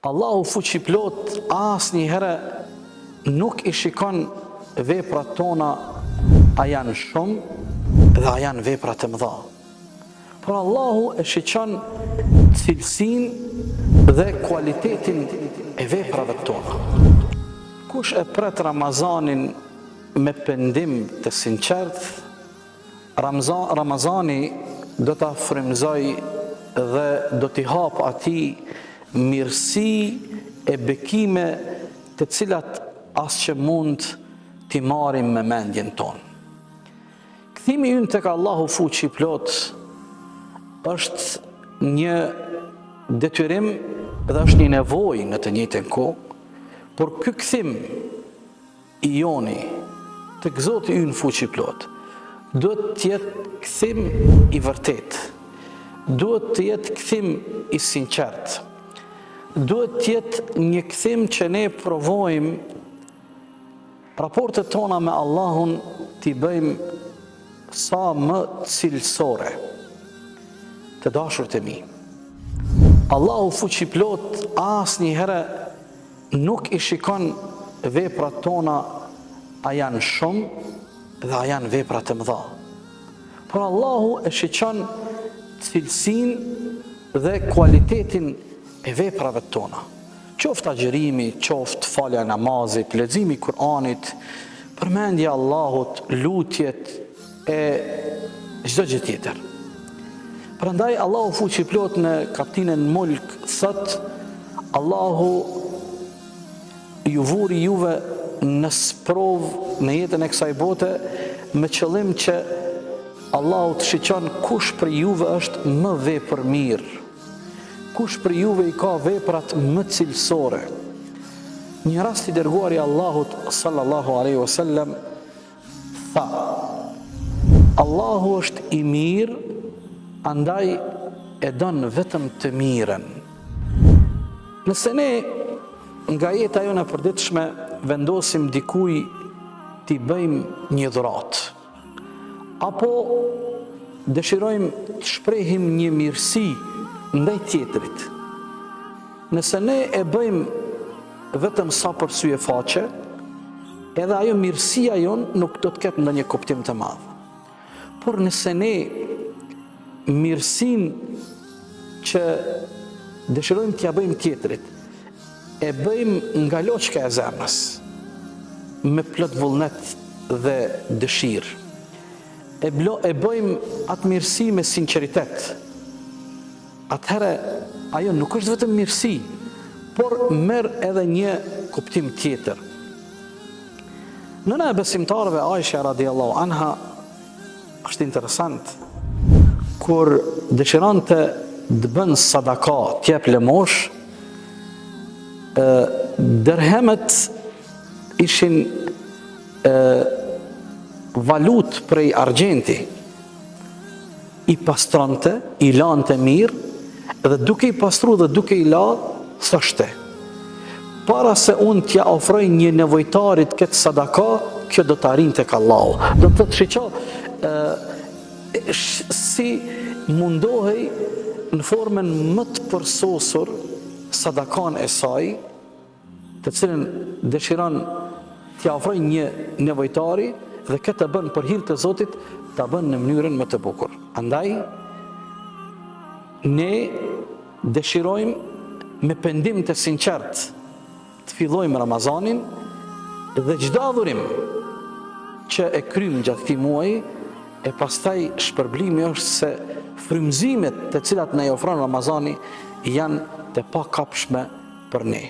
Allahu fuqiplot asnjëherë nuk i shikon veprat tona a janë shumë dhe a janë vepra të mëdha. Por Allahu e shikon cilësinë dhe kualitetin e veprave tona. Kush e pret Ramazanin me pendim të sinqert, Ramazani do ta frymëzoj dhe do t'i hap atij mirësi e bekime të cilat as që mund t'i marrim me mendjen tonë. Kthimi ynë tek Allahu fuqiplot është një detyrim dhe është një nevojë në të njëjtën kohë, por ky kthim i joni tek Zoti ynë fuqiplot duhet të jetë kthim i vërtet, duhet të jetë kthim i sinqert, duhet të jetë një kthim që ne provojmë raportet tona me Allahun t'i bëjmë sa më cilësore. Të dashurt e mi, Allahu fuqiplot asnjëherë nuk i shikon veprat tona a janë shumë dhe a janë vepra të mëdha. Por Allahu e shikon cilësinë dhe kualitetin e veprave tona. Qoftë agjërimi, qoftë falja e namazit, leximi i Kur'anit, përmendja e Allahut, lutjet e çdo gjë tjetër. Prandaj Allahu fuqiplot në kapitullin Mulk thot: Allahu ju vuri juve në sprovë në jetën e kësaj bote me qëllim që Allahu të shikon kush për juve është më vepërmir, kush për juve i ka veprat më cilësore. Një rast i dërguari Allahut sallallahu alaihi wasallam tha: Allahu është i mirë, andaj e don vetëm të mirën. Nëse ne nga jeta jone e përditshme vendosim dikuj t'i bëjmë një dhuratë, apo dëshirojmë të shprehim një mirësi ndaj tjetrit, nëse ne e bëjmë vetëm sa për sy e faqe, edhe ajo mirësia jonë nuk do të ketë ndonjë kuptim të madh. Por nëse ne mirësinë që dëshirojmë t'ja bëjmë tjetrit e bëjmë nga loçka e zemrës, me plot vullnet dhe dëshirë, e bëjmë atë mirësi me sinqeritet, atëherë ajo nuk është vetëm mirësi, por merr edhe një kuptim tjetër. Nëna e besimtarëve Aisha radiallahu anha është interesant, kur dëshironte të bën sadaka, t'jep lëmosh, dërhemet ishin valut prej argjenti, i pastronte, i lante mirë, dhe duke i pastru dhe duke i la, thoshte: para se unë t'ja ofroj një nevojtarit këtë sadaka, kjo do t'arrin tek Allahu. Do të shiqo si mundohej në formën më të përsosur sadakan e saj, të cilën dëshiron t'ja ofroj një nevojtari, dhe këtë bën për hir të Zotit, ta bën në mënyrën më të bukur. Andaj ne dëshirojmë me pendim të sinqert të fillojmë Ramazanin, dhe çdo adhurim që e kryjmë gjatë këtij muaji, e pastaj shpërblimi është se frymëzimet të cilat na i ofron Ramazani janë të pakapshme për ne.